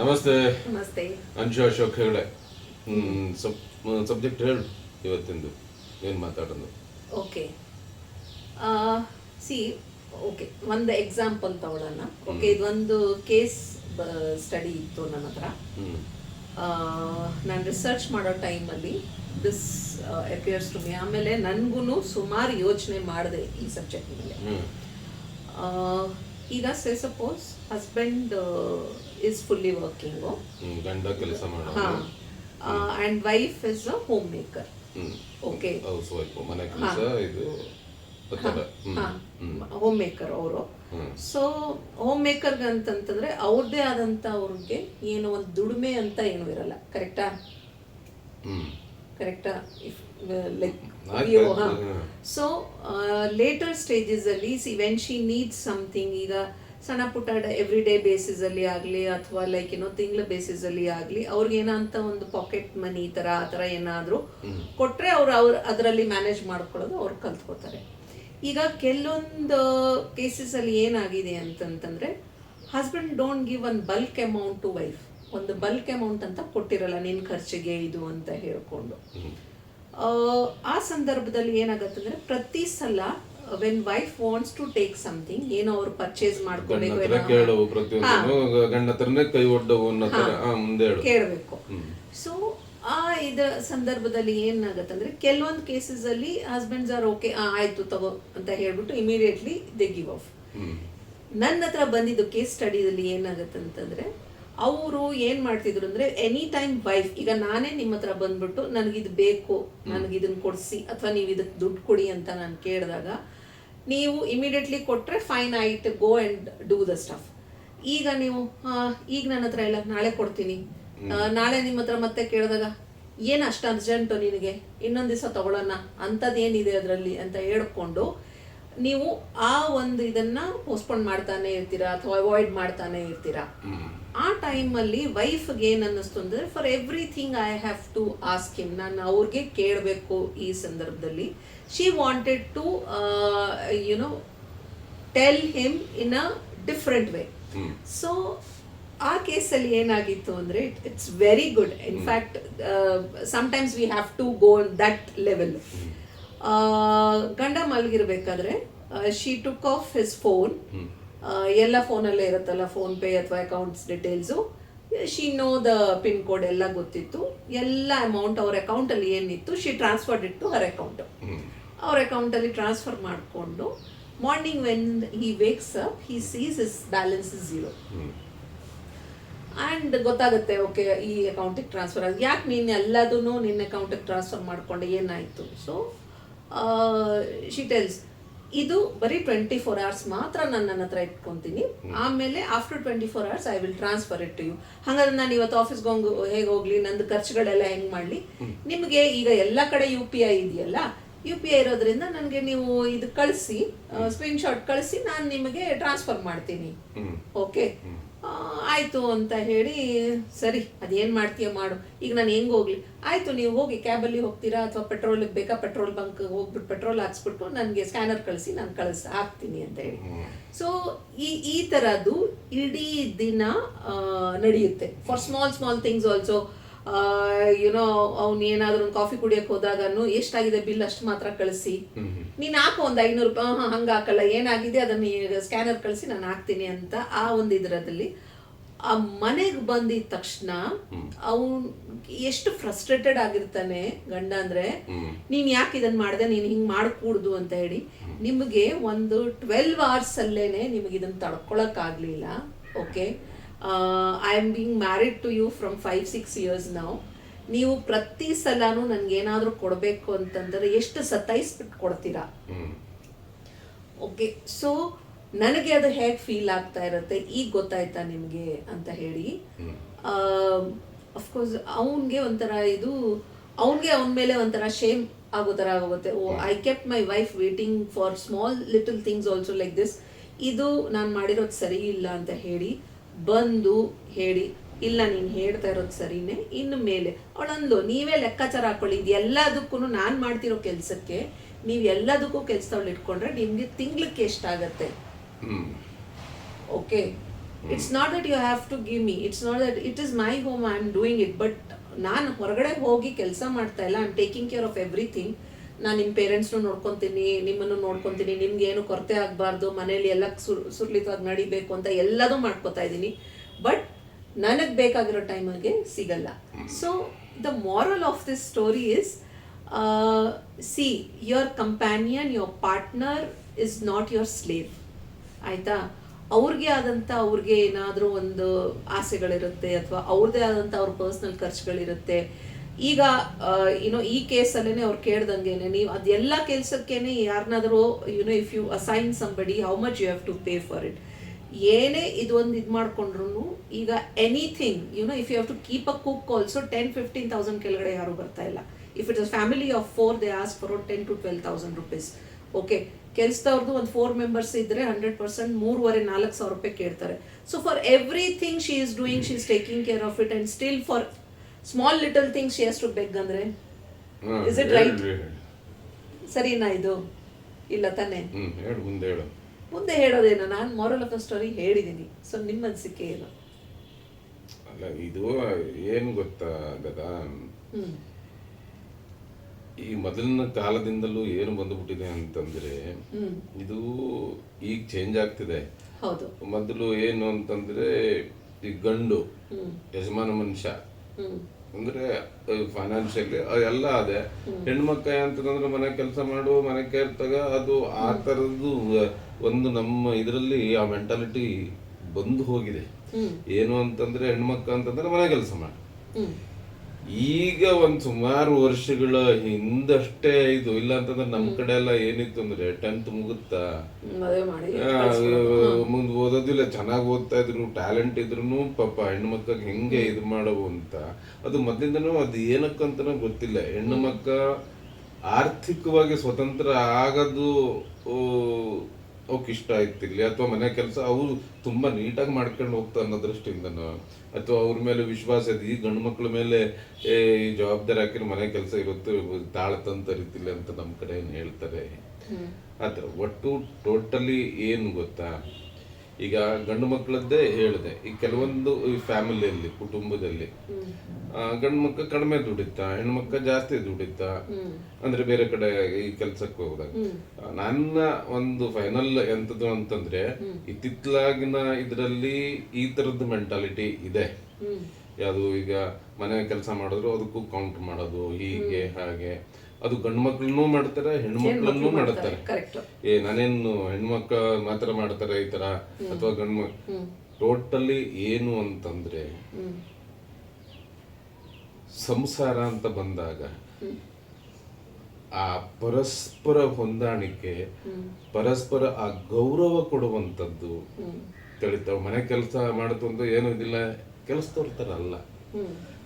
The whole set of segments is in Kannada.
ನಮಸ್ತೆ. ನಮಸ್ತೆ. ಅಂಶು ಅಶೋಕ್ ಹೆಗಡೆ. ಸಬ್ಜೆಕ್ಟ್ ಹೇಳು, ಇವತ್ತಿಂದು ಏನು ಮಾತಾಡೋದು? ಓಕೆ, ಸಿ ಓಕೆ, ಒಂದು ಎಕ್ಸಾಂಪಲ್ ತಗೊಳ್ಳೋಣ. ಓಕೆ, ಇದೊಂದು ಕೇಸ್ ಸ್ಟಡಿ ಇತ್ತು ನನ್ನ ಹತ್ರ. ನಾನು ರಿಸರ್ಚ್ ಮಾಡೋ ಟೈಮಲ್ಲಿ ದಿಸ್ ಅಪಿಯರ್ಸ್ ಟು ಮಿ. ಆಮೇಲೆ ನನಗೂ ಸುಮಾರು ಯೋಚನೆ ಮಾಡಿದೆ ಈ ಸಬ್ಜೆಕ್ಟ್ ಮೇಲೆ. ಈಗ say suppose husband is fully working, ಗಂಡ ಕೆಲಸ ಮಾಡೋದು, and wife is a homemaker. Okay, house wife, ಮನೆ ಕೆಲಸ, ಇದು ಹೋಮ್ ಮೇಕರ್ ಅವರು. ಸೊ ಹೋಮ್ ಮೇಕರ್ ಅಂತಂತಂದ್ರೆ ಅವ್ರದ್ದೇ ಆದಂತ ಅವ್ರಿಗೆ ಏನು ಒಂದು ದುಡಿಮೆ ಅಂತ ಏನು ಇರಲ್ಲ. ಕರೆಕ್ಟಾ? ಲೈಕ್ ಸೊ ಲೇಟರ್ ಸ್ಟೇಜಸ್ ಅಲ್ಲಿ ವೆನ್ ಶಿ ನೀಡ್ಸ್ ಸಮಥಿಂಗ್, ಈಗ ಸಣ್ಣ ಪುಟ್ಟ ಎವ್ರಿ ಡೇ ಬೇಸಿಸ್ ಅಲ್ಲಿ ಆಗಲಿ ಅಥವಾ ಲೈಕ್ ಏನೋ ತಿಂಗಳ ಬೇಸಿಸ್ ಅಲ್ಲಿ ಆಗಲಿ ಅವ್ರಿಗೆ ಏನಂತ ಒಂದು ಪಾಕೆಟ್ ಮನಿ ತರ ಆ ಥರ ಏನಾದರೂ ಕೊಟ್ಟರೆ ಅವ್ರು ಅದರಲ್ಲಿ ಮ್ಯಾನೇಜ್ ಮಾಡ್ಕೊಳ್ಳೋದು ಅವ್ರು ಕಲ್ತ್ಕೋತಾರೆ. ಈಗ ಕೆಲವೊಂದು ಕೇಸಸ್ ಅಲ್ಲಿ ಏನಾಗಿದೆ ಅಂತಂತಂದ್ರೆ husband don't give one bulk amount to wife. ಒಂದು ಬಲ್ಕ್ ಅಮೌಂಟ್ ಅಂತ ಕೊಟ್ಟಿರಲ್ಲ, ನಿನ್ನ ಖರ್ಚಿಗೆ ಇದು ಅಂತ ಹೇಳ್ಕೊಂಡು. ಆ ಸಂದರ್ಭದಲ್ಲಿ ಏನಾಗತ್ತಂದ್ರೆ ಪ್ರತಿ ಸಲ when wife wants to take something, ಏನೋ ಅವ್ರು ಪರ್ಚೇಸ್ ಮಾಡ್ಕೋಬೇಕು, ಕೇಳಬೇಕು. ಸೊ ಆ ಇದ ಸಂದರ್ಭದಲ್ಲಿ ಏನಾಗತ್ತಂದ್ರೆ ಕೆಲವೊಂದು ಕೇಸಸ್ ಅಲ್ಲಿ ಹಸ್ಬೆಂಡ್ಸ್ ಆರ್ ಓಕೆ, ಆಯ್ತು ತಗೋ ಅಂತ ಹೇಳ್ಬಿಟ್ಟು ಇಮಿಡಿಯೇಟ್ಲಿ ದೇ ಗಿವ್ ಆಫ್. ನನ್ನ ಹತ್ರ ಬಂದಿದ್ದು ಕೇಸ್ ಸ್ಟಡಿದಲ್ಲಿ ಏನಾಗತ್ತಂತಂದ್ರೆ ಅವರು ಏನ್ ಮಾಡ್ತಿದ್ರು ಅಂದ್ರೆ ಎನಿ ಟೈಮ್ ವೈಫ್, ಈಗ ನಾನೇ ನಿಮ್ಮ ಹತ್ರ ಬಂದ್ಬಿಟ್ಟು ನನಗಿದು ಬೇಕು, ನನಗಿದನ್ನ ಕೊಡಿಸಿ ಅಥವಾ ನೀವು ಇದಕ್ಕೆ ದುಡ್ಡು ಕೊಡಿ ಅಂತ ನಾನು ಕೇಳಿದಾಗ ನೀವು ಇಮಿಡಿಯೇಟ್ಲಿ ಕೊಟ್ರೆ ಫೈನ್, ಆಯ್ತು, go and do the stuff. ಈಗ ನೀವು ಈಗ ನನ್ನ ಹತ್ರ ಇಲ್ಲ, ನಾಳೆ ಕೊಡ್ತೀನಿ, ನಾಳೆ ನಿಮ್ಮ ಹತ್ರ ಮತ್ತೆ ಕೇಳಿದಾಗ ಏನು ಅಷ್ಟು ಅರ್ಜೆಂಟು ನಿನಗೆ, ಇನ್ನೊಂದು ದಿವಸ ತಗೊಳ್ಳೋಣ, ಅಂಥದ್ದೇನಿದೆ ಅದರಲ್ಲಿ ಅಂತ ಹೇಳ್ಕೊಂಡು ನೀವು ಆ ಒಂದು ಇದನ್ನ ಪೋಸ್ಟ್ಪೋನ್ ಮಾಡ್ತಾನೆ ಇರ್ತೀರಾ ಅಥವಾ ಅವಾಯ್ಡ್ ಮಾಡ್ತಾನೆ ಇರ್ತೀರಾ. ಆ ಟೈಮಲ್ಲಿ ವೈಫ್ಗೆ ಏನು ಅನ್ನಿಸ್ತು ಅಂದರೆ for everything I have to ask him, ನಾನು ಅವ್ರಿಗೆ ಕೇಳಬೇಕು. ಈ ಸಂದರ್ಭದಲ್ಲಿ she wanted to you know tell him in a different way. So ಆ ಕೇಸಲ್ಲಿ ಏನಾಗಿತ್ತು ಅಂದರೆ it's very good. In fact sometimes we have to go that level. ಗಂಡ ಮಲಗಿರ್ಬೇಕಾದ್ರೆ she took off his phone, ಎಲ್ಲ ಫೋನಲ್ಲೇ ಇರುತ್ತಲ್ಲ, ಫೋನ್ ಪೇ ಅಥವಾ accounts details, she know the pin code ಎಲ್ಲ ಗೊತ್ತಿತ್ತು, ಎಲ್ಲ ಅಮೌಂಟ್ ಅವ್ರ ಅಕೌಂಟಲ್ಲಿ ಏನಿತ್ತು she transferred it to her account. ಅವ್ರ ಅಕೌಂಟಲ್ಲಿ ಟ್ರಾನ್ಸ್ಫರ್ ಮಾಡಿಕೊಂಡು morning when he wakes up he sees his balance is 0. And ಗೊತ್ತಾಗುತ್ತೆ, ಓಕೆ ಈ ಅಕೌಂಟಿಗೆ ಟ್ರಾನ್ಸ್ಫರ್ ಆಗಿದೆ, ಯಾಕೆ ನೀನು ಎಲ್ಲದೂ ನಿನ್ನ ಅಕೌಂಟಿಗೆ ಟ್ರಾನ್ಸ್ಫರ್ ಮಾಡಿಕೊಂಡೆ, ಏನಾಯಿತು? ಸೊ ಶಿ ಟೆಲ್ಸ್, ಇದು ಬರೀ 24 hours ಮಾತ್ರ ನಾನು ನನ್ನ ಹತ್ರ ಇಟ್ಕೊತೀನಿ, ಆಮೇಲೆ after 24 hours I will transfer it to you. ಹಾಗಾದ್ರೆ ನಾನು ಇವತ್ತು ಆಫೀಸ್ಗೆ ಹೇಗೆ ಹೋಗ್ಲಿ, ನಂದು ಖರ್ಚುಗಳೆಲ್ಲ ಹೆಂಗೆ ಮಾಡಲಿ? ನಿಮಗೆ ಈಗ ಎಲ್ಲ ಕಡೆ UPI ಇದೆಯಲ್ಲ, UPI ಇರೋದ್ರಿಂದ ನನಗೆ ನೀವು ಇದು ಕಳಿಸಿ, ಸ್ಕ್ರೀನ್ಶಾಟ್ ಕಳಿಸಿ, ನಾನು ನಿಮಗೆ ಟ್ರಾನ್ಸ್ಫರ್ ಮಾಡ್ತೀನಿ. ಓಕೆ ಆಯಿತು ಅಂತ ಹೇಳಿ, ಸರಿ ಅದೇನು ಮಾಡ್ತೀಯ ಮಾಡು, ಈಗ ನಾನು ಹೆಂಗೆ ಹೋಗ್ಲಿ? ಆಯಿತು, ನೀವು ಹೋಗಿ ಕ್ಯಾಬಲ್ಲಿ ಹೋಗ್ತೀರಾ ಅಥವಾ ಪೆಟ್ರೋಲಿಗೆ ಬೇಕಾ, ಪೆಟ್ರೋಲ್ ಬಂಕ್ ಹೋಗ್ಬಿಟ್ಟು ಪೆಟ್ರೋಲ್ ಹಾಕ್ಸ್ಬಿಟ್ಟು ನನಗೆ ಸ್ಕ್ಯಾನರ್ ಕಳಿಸಿ, ನಾನು ಹಾಕ್ತೀನಿ ಅಂತ ಹೇಳಿ. ಸೊ ಈ ಥರದ್ದು ಇಡೀ ದಿನ ನಡೆಯುತ್ತೆ. For small things also. YONO ಅವ್ನು ಏನಾದರೂ ಒಂದು ಕಾಫಿ ಕುಡಿಯೋಕೆ ಹೋದಾಗನು ಎಷ್ಟಾಗಿದೆ ಬಿಲ್ ಅಷ್ಟು ಮಾತ್ರ ಕಳಿಸಿ, ನೀನು ಹಾಕೋ ಒಂದು 500 ರೂಪಾಯಿ, ಹಂಗೆ ಹಾಕಲ್ಲ, ಏನಾಗಿದೆ ಅದನ್ನು ಸ್ಕ್ಯಾನರ್ ಕಳಿಸಿ ನಾನು ಹಾಕ್ತೀನಿ ಅಂತ. ಆ ಒಂದು ಇದರಲ್ಲಿ ಆ ಮನೆಗೆ ಬಂದಿದ ತಕ್ಷಣ ಅವನು ಎಷ್ಟು ಫ್ರಸ್ಟ್ರೇಟೆಡ್ ಆಗಿರ್ತಾನೆ ಗಂಡ ಅಂದ್ರೆ, ನೀನ್ ಯಾಕೆ ಇದನ್ನ ಮಾಡಿದೆ, ನೀನು ಹಿಂಗೆ ಮಾಡಕೂಡ್ದು ಅಂತ ಹೇಳಿ. ನಿಮಗೆ ಒಂದು 12 hours ಅಲ್ಲೇನೆ ನಿಮಗೆ ಇದನ್ನ ತಡ್ಕೊಳಕ್ ಆಗ್ಲಿಲ್ಲ. Okay, I am being married to you from 5-6 years now. ನೀವು ಪ್ರತಿ ಸಲನೂ ನನ್ಗೇನಾದ್ರೂ ಕೊಡಬೇಕು ಅಂತಂದ್ರೆ ಎಷ್ಟು ಸತಾಯಿಸ್ಬಿಟ್ಟು ಕೊಡ್ತೀರಾ? ಓಕೆ, ಸೊ ನನಗೆ ಅದು ಹೇಗೆ ಫೀಲ್ ಆಗ್ತಾ ಇರುತ್ತೆ, ಈಗ ಗೊತ್ತಾಯ್ತಾ ನಿಮಗೆ ಅಂತ ಹೇಳಿ. ಅಫ್ಕೋರ್ಸ್ ಅವನಿಗೆ ಒಂಥರ ಇದು, ಅವನಿಗೆ ಅವನ ಮೇಲೆ ಒಂಥರ ಶೇಮ್ ಆಗೋ ಥರ ಆಗೋಗುತ್ತೆ. Oh, I kept my wife waiting for small little things also like this. ಇದು ನಾನು ಮಾಡಿರೋದು ಸರಿ ಇಲ್ಲ ಅಂತ ಹೇಳಿ ಬಂದು ಹೇಳಿ, ಇಲ್ಲ ನೀನು ಹೇಳ್ತಾ ಇರೋದು ಸರಿನೇ, ಇನ್ನು ಮೇಲೆ ಅವಳಂದು ನೀವೇ ಲೆಕ್ಕಾಚಾರ ಹಾಕೊಳ್ಳಿ, ಇದು ಎಲ್ಲದಕ್ಕೂ ನಾನು ಮಾಡ್ತಿರೋ ಕೆಲಸಕ್ಕೆ ನೀವು ಎಲ್ಲದಕ್ಕೂ ಕೆಲಸದವಳು ಇಟ್ಕೊಂಡ್ರೆ ನಿಮಗೆ ತಿಂಗ್ಳಕ್ಕೆ ಎಷ್ಟಾಗತ್ತೆ? Okay, it's not that you have to give me, it's not that it is my home, I am doing it. But ನಾನು ಹೊರಗಡೆ ಹೋಗಿ ಕೆಲಸ ಮಾಡ್ತಾ ಇಲ್ಲ, I am taking care of everything. ನಾನು ನಿಮ್ಮ ಪೇರೆಂಟ್ಸ್ನು ನೋಡ್ಕೊತೀನಿ, ನಿಮ್ಮನ್ನು ನೋಡ್ಕೊತೀನಿ, ನಿಮ್ಗೆ ಏನು ಕೊರತೆ ಆಗಬಾರ್ದು, ಮನೇಲಿ ಎಲ್ಲ ಸುರ್ಲಿತವಾಗಿ ನಡಿಬೇಕು ಅಂತ ಎಲ್ಲದೂ ಮಾಡ್ಕೋತಾ ಇದ್ದೀನಿ. ಬಟ್ ನನಗೆ ಬೇಕಾಗಿರೋ ಟೈಮಿಗೆ ಸಿಗಲ್ಲ. So the moral of this story is, see your companion, your partner is not your slave. ಆಯಿತಾ? ಅವ್ರಿಗೆ ಆದಂಥ, ಅವ್ರಿಗೆ ಏನಾದರೂ ಒಂದು ಆಸೆಗಳಿರುತ್ತೆ, ಅಥವಾ ಅವ್ರದ್ದೇ ಆದಂಥ ಅವ್ರ ಪರ್ಸ್ನಲ್ ಖರ್ಚುಗಳಿರುತ್ತೆ. ಈಗ ಈ ಕೇಸಲ್ಲೇ ಅವ್ರು ಕೇಳ್ದಂಗೆನೆ, ನೀವು ಅದೆಲ್ಲ ಕೆಲಸಕ್ಕೇನೆ ಯಾರನ್ನಾದರೂ if you assign somebody, how much you have to pay for it. ಏನೇ ಇದು ಮಾಡ್ಕೊಂಡ್ರು, ಈಗ anything if you have to keep a cook also 10,000-15,000 ಕೆಳಗಡೆ ಯಾರು ಬರ್ತಾ ಇಲ್ಲ. If it is family of 4, they ask for 10,000-12,000 rupees. Okay, ಕೆಲಸದವ್ರದ್ದು ಒಂದು 4 members ಇದ್ರೆ 100% 3,500-4,000 ರೂಪಾಯಿ ಕೇಳ್ತಾರೆ. So for everything she is doing, she is taking care of it, and still for small little things she has to beg. ಅಂದ್ರೆ ಇಸ್ ಇಟ್ ರೈಟ್? ಸರಿನಾ ಇದು? ಇಲ್ಲ ತಾನೆ? ಮುಂದೆ ಹೇಳೋದೇನು? ನಾನು ಮಾರಲ್ ಆಫ್ ದ ಸ್ಟೋರಿ ಹೇಳಿದ್ದೀನಿ. ಸೊ ನಿಮ್ಮ ಅನಿಸಿಕೆ ಏನು? ಅಲ್ಲ, ಇದು ಏನು ಗೊತ್ತಾ ಗದಾ, ಈ ಮೊದಲಿನ ಕಾಲದಿಂದಲೂ ಏನು ಬಂದ್ಬಿಟ್ಟಿದೆ ಅಂತಂದ್ರೆ, ಇದು ಈಗ ಚೇಂಜ್ ಆಗ್ತಿದೆ. ಮೊದಲು ಏನು ಅಂತಂದ್ರೆ, ಈ ಗಂಡು ಯಜಮಾನ ಮನುಷ್ಯ ಅಂದ್ರೆ ಫೈನಾನ್ಷಿಯಲಿ ಎಲ್ಲ ಅದೇ, ಹೆಣ್ಮಕ್ಕ ಅಂತಂದ್ರೆ ಮನೆ ಕೆಲಸ ಮಾಡು, ಮನೆ ಕೇರ್ ತಗ, ಅದು ಆ ತರದ್ದು ಒಂದು ನಮ್ಮ ಇದರಲ್ಲಿ ಆ ಮೆಂಟಾಲಿಟಿ ಬಂದು ಹೋಗಿದೆ. ಏನು ಅಂತಂದ್ರೆ, ಹೆಣ್ಮಕ್ಕ ಅಂತಂದ್ರೆ ಮನೆ ಕೆಲಸ ಮಾಡು. ಈಗ ಒಂದ್ ಸುಮಾರು ವರ್ಷಗಳ ಹಿಂದಷ್ಟೇ ಇದು. ಇಲ್ಲ ಅಂತಂದ್ರೆ ನಮ್ ಕಡೆ ಎಲ್ಲ ಏನಿತ್ತು ಅಂದ್ರೆ 10th ಮುಗುತ್ತಾ ಮುಂದ್ ಓದೋದಿಲ್ಲ, ಚೆನ್ನಾಗಿ ಓದ್ತಾ ಇದ್ರು, ಟ್ಯಾಲೆಂಟ್ ಇದ್ರು ಪಾಪ ಹೆಣ್ಮಕ್ಕಾಗ ಹೆಂಗೆ ಇದು ಮಾಡವು ಅಂತ. ಅದು ಮೊದ್ಲಿಂದನೂ ಅದು ಏನಕ್ಕಂತನೂ ಗೊತ್ತಿಲ್ಲ. ಹೆಣ್ಣು ಮಕ್ಕ ಆರ್ಥಿಕವಾಗಿ ಸ್ವತಂತ್ರ ಆಗೋದು ಅವಕ್ಕೆ ಇಷ್ಟ ಆಯ್ತಿರ್ಲಿ, ಅಥವಾ ಮನೆ ಕೆಲಸ ಅವು ತುಂಬಾ ನೀಟಾಗಿ ಮಾಡ್ಕೊಂಡು ಹೋಗ್ತಾ ಅನ್ನೋ ದೃಷ್ಟಿಯಿಂದನೋ, ಅಥವಾ ಅವ್ರ ಮೇಲೆ ವಿಶ್ವಾಸ ಇದೆ. ಈ ಗಂಡು ಮಕ್ಳ ಮೇಲೆ ಈ ಜವಾಬ್ದಾರಿ ಹಾಕಿದ್ರೆ ಮನೆ ಕೆಲಸ ಇರುತ್ತೆ, ತಾಳತಂತರಿತಿಲ್ಲ ಅಂತ ನಮ್ಮ ಕಡೆ ಏನು ಹೇಳ್ತಾರೆ. ಆತರ ಒಟ್ಟು ಟೋಟಲಿ ಏನು ಗೊತ್ತಾ, ಈಗ ಗಂಡು ಮಕ್ಕಳದ್ದೇ ಹೇಳಿದೆ. ಈ ಕೆಲವೊಂದು ಫ್ಯಾಮಿಲಿಯಲ್ಲಿ, ಕುಟುಂಬದಲ್ಲಿ ಗಂಡು ಮಕ್ಕ ಕಡಿಮೆ ದುಡಿತಾ, ಹೆಣ್ಮಕ್ಕ ಜಾಸ್ತಿ ದುಡಿತಾ, ಅಂದ್ರೆ ಬೇರೆ ಕಡೆ ಈ ಕೆಲ್ಸಕ್ಕೆ ಹೋದಾಗ. ನನ್ನ ಒಂದು ಫೈನಲ್ ಎಂತದ್ದು ಅಂತಂದ್ರೆ, ಇತ್ತಿತ್ತಲಾಗಿನ ಇದರಲ್ಲಿ ಈ ತರದ್ದು ಮೆಂಟಾಲಿಟಿ ಇದೆ. ಯಾವುದು, ಈಗ ಮನೆ ಕೆಲಸ ಮಾಡಿದ್ರು ಅದಕ್ಕೂ ಕೌಂಟ್ ಮಾಡೋದು, ಹೀಗೆ ಹಾಗೆ. ಅದು ಗಂಡು ಮಕ್ಳನ್ನೂ ಮಾಡ್ತಾರೆ, ಹೆಣ್ಮಕ್ಳನ್ನೂ ಮಾಡ್ತಾರೆ. ನಾನೇನು ಹೆಣ್ಮಕ್ಕ ಮಾತ್ರ ಮಾಡ್ತಾರೆ ಈ ತರ, ಅಥವಾ ಗಂಡು ಮಕ್ಳು ಟೋಟಲಿ ಏನು ಅಂತಂದ್ರೆ, ಸಂಸಾರ ಅಂತ ಬಂದಾಗ ಆ ಪರಸ್ಪರ ಹೊಂದಾಣಿಕೆ, ಪರಸ್ಪರ ಆ ಗೌರವ ಕೊಡುವಂಥದ್ದು ತಿಳಿತಾವ. ಮನೆ ಕೆಲಸ ಮಾಡುತ್ತ ಅಂತ ಏನೂ ಇದಿಲ್ಲ, ಕೆಲಸದವ್ರ ತರ ಅಲ್ಲ.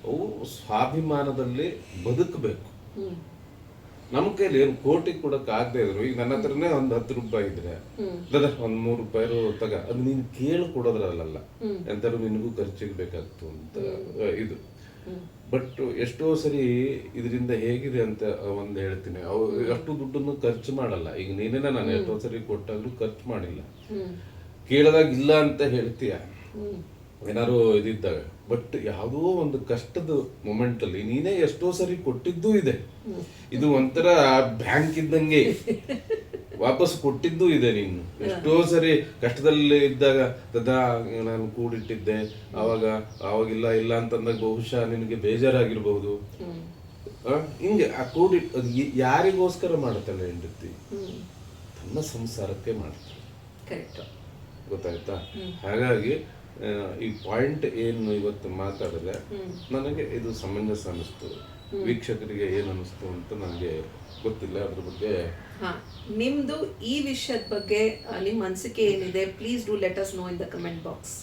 ಅವು ಸ್ವಾಭಿಮಾನದಲ್ಲಿ ಬದುಕಬೇಕು. ನಮ್ಮ ಕೈಲಿ ಏನು ಕೋಟಿ ಕೊಡಕ್ ಆಗದೆ ಇದ್ರು, ಈಗ ನನ್ನ ಹತ್ರನೇ ಒಂದ್ 10 ರೂಪಾಯಿ ಇದ್ರೆ, ಒಂದ್ 3 ರೂಪಾಯಿ ತಗ, ಅದು ನೀನ್ ಕೇಳಿ ಕೊಡೋದ್ರಲ್ಲ, ಎಂತಾರು ನಿನಗೂ ಖರ್ಚಿಗೆ ಬೇಕಾಗ್ತು ಅಂತ ಇದು. ಬಟ್ ಎಷ್ಟೋ ಸರಿ ಇದರಿಂದ ಹೇಗಿದೆ ಅಂತ ಒಂದ್ ಹೇಳ್ತೀನಿ, ಅವು ಅಷ್ಟು ದುಡ್ಡನ್ನು ಖರ್ಚು ಮಾಡಲ್ಲ. ಈಗ ನೀನೇನ ನಾನು ಎಷ್ಟೋ ಸರಿ ಕೊಟ್ಟಾಗ್ಲೂ ಖರ್ಚು ಮಾಡಿಲ್ಲ, ಕೇಳದಾಗ ಇಲ್ಲ ಅಂತ ಹೇಳ್ತೀಯ ಏನಾರು ಇದಿದ್ದಾಗ. ಬಟ್ ಯಾವುದೋ ಒಂದು ಕಷ್ಟದ ಮೊಮೆಂಟ್ ಅಲ್ಲಿ ನೀನೇ ಎಷ್ಟೋ ಸರಿ ಕೊಟ್ಟಿದ್ದೂ ಇದೆ. ಇದು ಒಂಥರ ಬ್ಯಾಂಕ್ ಇದ್ದಂಗೆ ವಾಪಸ್ ಕೊಟ್ಟಿದ್ದೂ ಇದೆ. ನೀನು ಎಷ್ಟೋ ಸರಿ ಕಷ್ಟದಲ್ಲಿ ಇದ್ದಾಗ, ದದಾ ನಾನು ಕೂಡಿಟ್ಟಿದ್ದೆ, ಅವಾಗಿಲ್ಲ ಇಲ್ಲ ಅಂತಂದಾಗ ಬಹುಶಃ ನಿನಗೆ ಬೇಜಾರಾಗಿರ್ಬಹುದು. ಹಿಂಗೆ ಆ ಕೂಡಿಟ್ಟು ಅದು ಯಾರಿಗೋಸ್ಕರ ಮಾಡ್ತಾಳೆ ಹೆಂಡತಿ? ತನ್ನ ಸಂಸಾರಕ್ಕೆ ಮಾಡ್ತಾಳೆ. ಗೊತ್ತಾಯ್ತಾ? ಹಾಗಾಗಿ ಈ ಪಾಯಿಂಟ್ ಏನು ಇವತ್ತು ಮಾತಾಡಿದೆ, ನನಗೆ ಇದು ಸಮಂಜಸ ಅನಿಸ್ತು. ವೀಕ್ಷಕರಿಗೆ ಏನು ಅನಿಸ್ತು ಅಂತ ನನಗೆ ಗೊತ್ತಿಲ್ಲ. ಅದ್ರ ಬಗ್ಗೆ ನಿಮ್ದು ಈ ವಿಷಯದ ಬಗ್ಗೆ ನಿಮ್ಮ ಅನಿಸಿಕೆ ಏನಿದೆ, please do let us know in the comment box.